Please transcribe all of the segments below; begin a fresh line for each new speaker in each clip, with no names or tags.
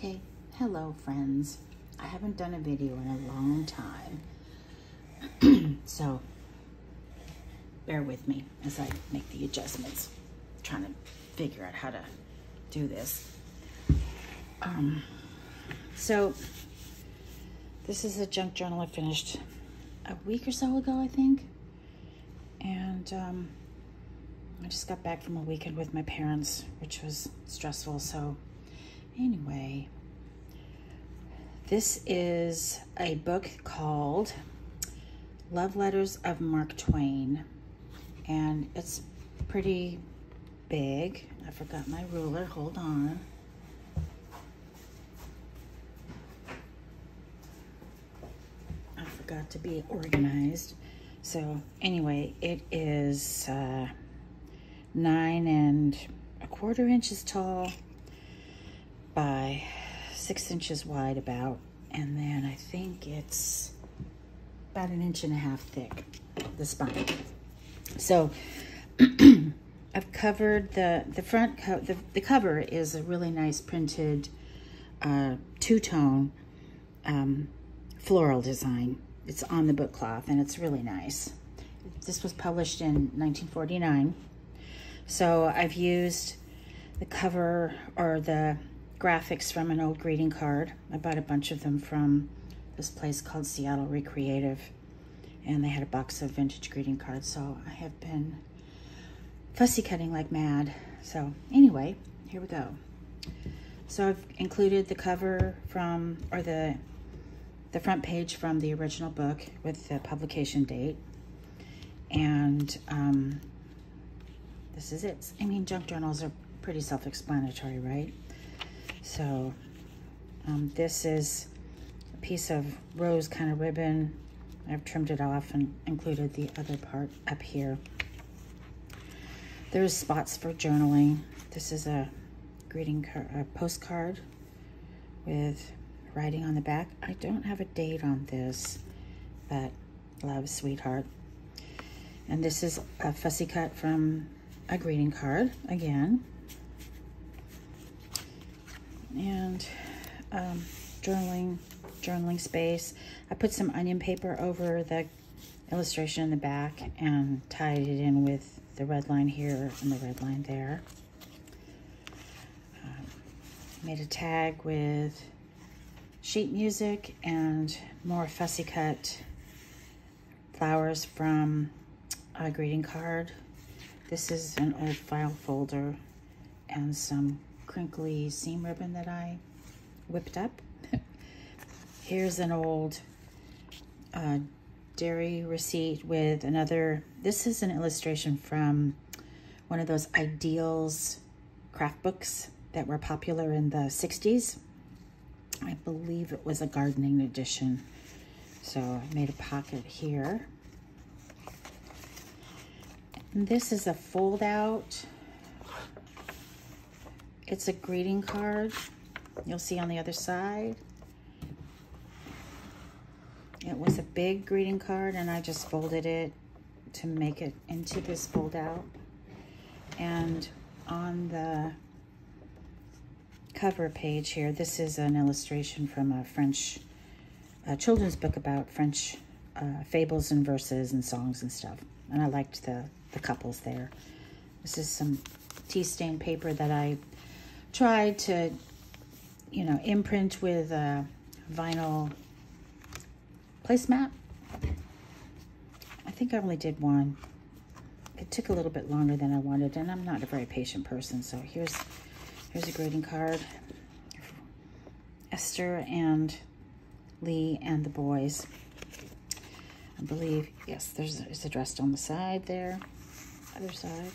Okay, hello friends. I haven't done a video in a long time, so bear with me as I make the adjustments. I'm trying to figure out how to do this. So this is a junk journal I finished a week or so ago, I think. And I just got back from a weekend with my parents, which was stressful. So anyway, this is a book called Love Letters of Mark Twain, and it's pretty big. I forgot my ruler, hold on. I forgot to be organized. So anyway, it is 9 1/4 inches tall by 6 inches wide about, and then I think it's about 1.5 inches thick, the spine. So I've covered the front the cover is a really nice printed two-tone floral design. It's on the book cloth and it's really nice. This was published in 1949. So I've used the cover or the graphics from an old greeting card. I bought a bunch of them from this place called Seattle Recreative, and they had a box of vintage greeting cards. So I have been fussy cutting like mad. So anyway, here we go. So I've included the cover from, or the front page from the original book with the publication date. And this is it. I mean, junk journals are pretty self-explanatory, right? So this is a piece of rose kind of ribbon. I've trimmed it off and included the other part up here. There's spots for journaling. This is a greeting card, a postcard with writing on the back. I don't have a date on this, but love, sweetheart. And this is a fussy cut from a greeting card again. And journaling space. I put some onion paper over the illustration in the back and tied it in with the red line here and the red line there. Made a tag with sheet music and more fussy cut flowers from a greeting card. This is an old file folder and some crinkly seam ribbon that I whipped up. Here's an old dairy receipt with another. This is an illustration from one of those Ideals craft books that were popular in the 60s. I believe it was a gardening edition. So I made a pocket here. And this is a fold out. It's a greeting card. You'll see on the other side. It was a big greeting card and I just folded it to make it into this fold out. And on the cover page here, this is an illustration from a French children's book about French fables and verses and songs and stuff. And I liked the couples there. This is some tea stain paper that I tried to, you know, imprint with a vinyl placemat. I think I only did one. It took a little bit longer than I wanted, and I'm not a very patient person. So here's a greeting card. Esther and Lee and the boys. I believe, yes, it's addressed on the side there, other side.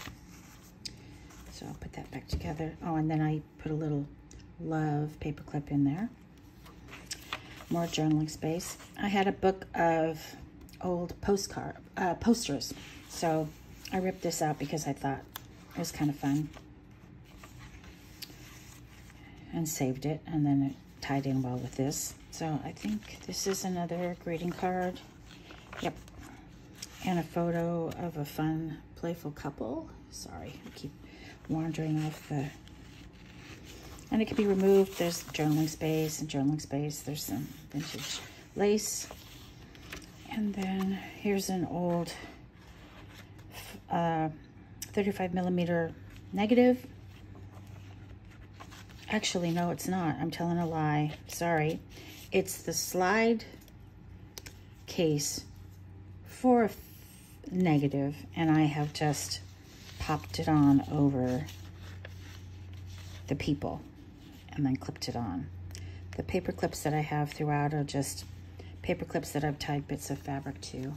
So I'll put that back together. Oh, and then I put a little love paperclip in there. More journaling space. I had a book of old posters. So I ripped this out because I thought it was kind of fun. And saved it, and then it tied in well with this. So I think this is another greeting card. Yep. And a photo of a fun, playful couple. Sorry, I keep wandering off the And it can be removed. There's journaling space and journaling space. There's some vintage lace. And then here's an old 35 millimeter negative. Actually, no, it's not. I'm telling a lie. Sorry. It's the slide case for a negative, and I have just popped it on over the people and then clipped it on. The paper clips that I have throughout are just paper clips that I've tied bits of fabric to.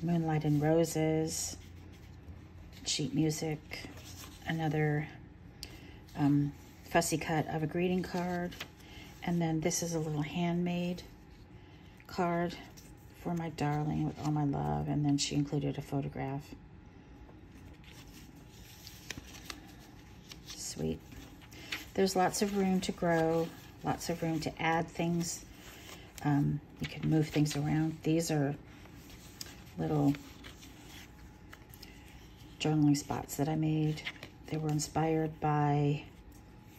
Moonlight and Roses, sheet music, another fussy cut of a greeting card, and then this is a little handmade card for my darling with all my love, and then she included a photograph. Sweet. There's lots of room to grow, lots of room to add things. You can move things around. These are little journaling spots that I made. They were inspired by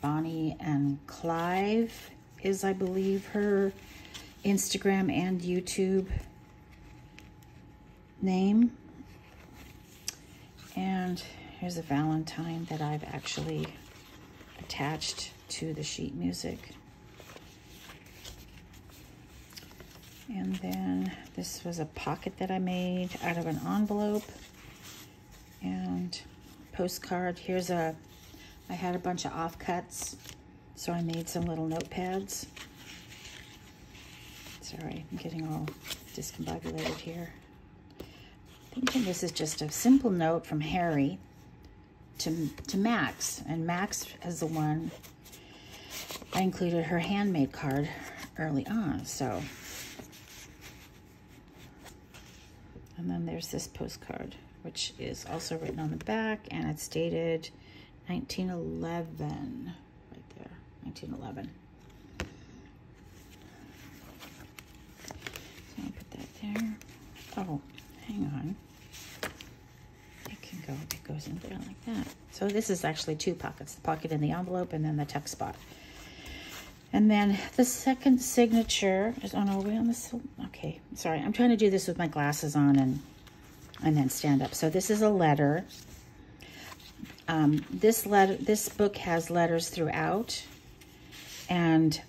Bonnie and Clive, is I believe her Instagram and YouTube name. And here's a Valentine that I've actually attached to the sheet music. And then this was a pocket that I made out of an envelope and postcard. Here's I had a bunch of offcuts, so I made some little notepads. Sorry, I'm getting all discombobulated here. Thinking this is just a simple note from Harry to Max, and Max is the one I included her handmade card early on, so. And then there's this postcard, which is also written on the back, and it's dated 1911, right there, 1911. So I'll put that there. Oh, hang on. It goes in there like that. So this is actually two pockets, the pocket in the envelope and then the tuck spot. And then the second signature is on our way on this. Okay, sorry, I'm trying to do this with my glasses on and then stand up. So this is a letter. This book has letters throughout, and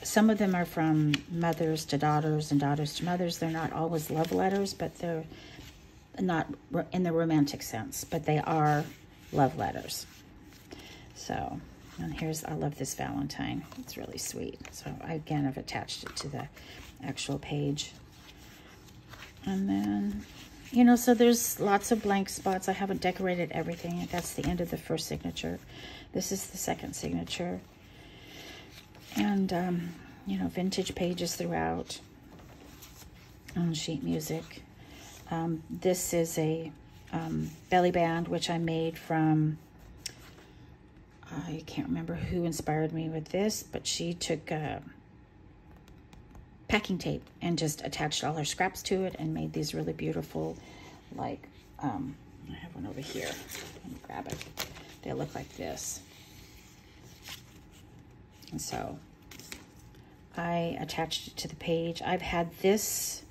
some of them are from mothers to daughters and daughters to mothers. They're not always love letters, but they're not in the romantic sense, but they are love letters. So, and here's, I love this Valentine. It's really sweet. So I, again, I've attached it to the actual page. And then, you know, so there's lots of blank spots. I haven't decorated everything. That's the end of the first signature. This is the second signature. And, you know, vintage pages throughout. Sheet music. This is a belly band, which I made from, I can't remember who inspired me with this, but she took packing tape and just attached all her scraps to it and made these really beautiful, like, I have one over here. Let me grab it. They look like this. And so I attached it to the page. I've had this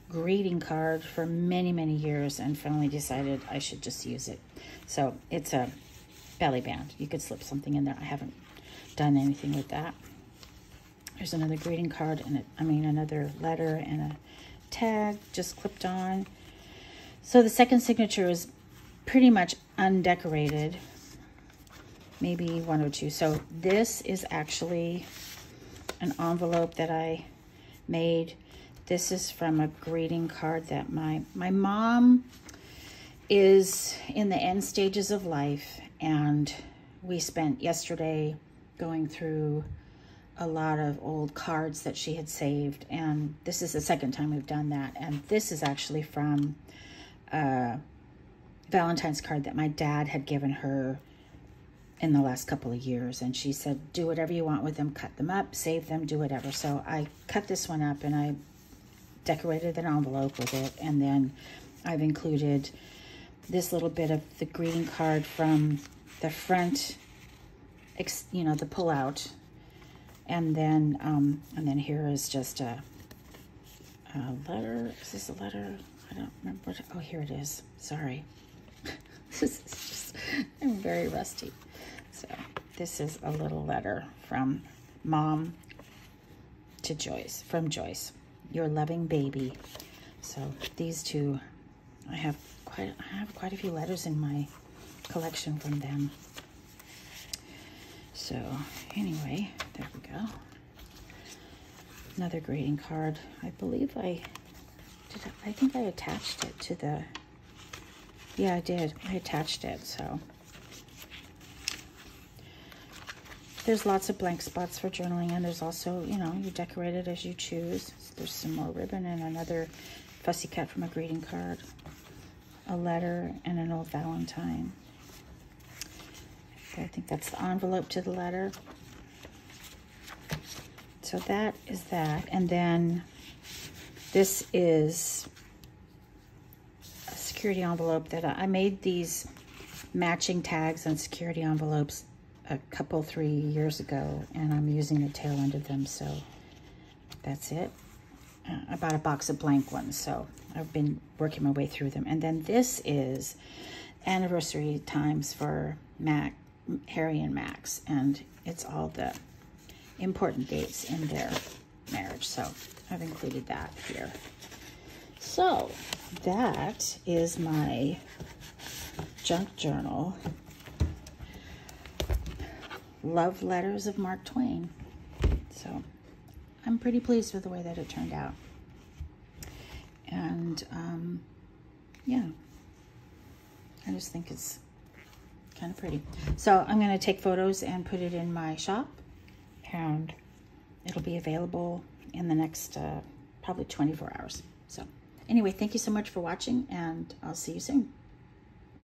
greeting card for many, many years and finally decided I should just use it. So it's a belly band. You could slip something in there. I haven't done anything with that. There's another greeting card and another letter and a tag just clipped on. So the second signature is pretty much undecorated, maybe one or two. So this is actually an envelope that I made. This is from a greeting card that my mom is in the end stages of life, and we spent yesterday going through a lot of old cards that she had saved, and this is the second time we've done that. And this is actually from a Valentine's card that my dad had given her in the last couple of years, and she said, do whatever you want with them, cut them up, save them, do whatever. So I cut this one up and I decorated an envelope with it, and then I've included this little bit of the greeting card from the front you know, the pull out. And then here is just a letter. Is this a letter? I don't remember what, oh, here it is. Sorry. This is just, I'm very rusty. So this is a little letter from Mom to Joyce, from Joyce, your loving baby. So these two, I have quite a few letters in my collection from them. So anyway, there we go. Another greeting card. I believe I think I attached it to the, yeah, I did. I attached it, so. There's lots of blank spots for journaling, and there's also, you know, you decorate it as you choose. There's some more ribbon and another fussy cut from a greeting card, a letter, and an old Valentine. I think that's the envelope to the letter. So that is that. And then this is a security envelope that I made these matching tags and security envelopes a couple, 3 years ago, and I'm using the tail end of them, so that's it. I bought a box of blank ones, so I've been working my way through them. And then this is anniversary times for Harry and Max, and it's all the important dates in their marriage, so I've included that here. So that is my junk journal, Love Letters of Mark Twain. So I'm pretty pleased with the way that it turned out. And yeah, I just think it's kind of pretty. So I'm going to take photos and put it in my shop, and it'll be available in the next probably 24 hours. So anyway, thank you so much for watching, and I'll see you soon.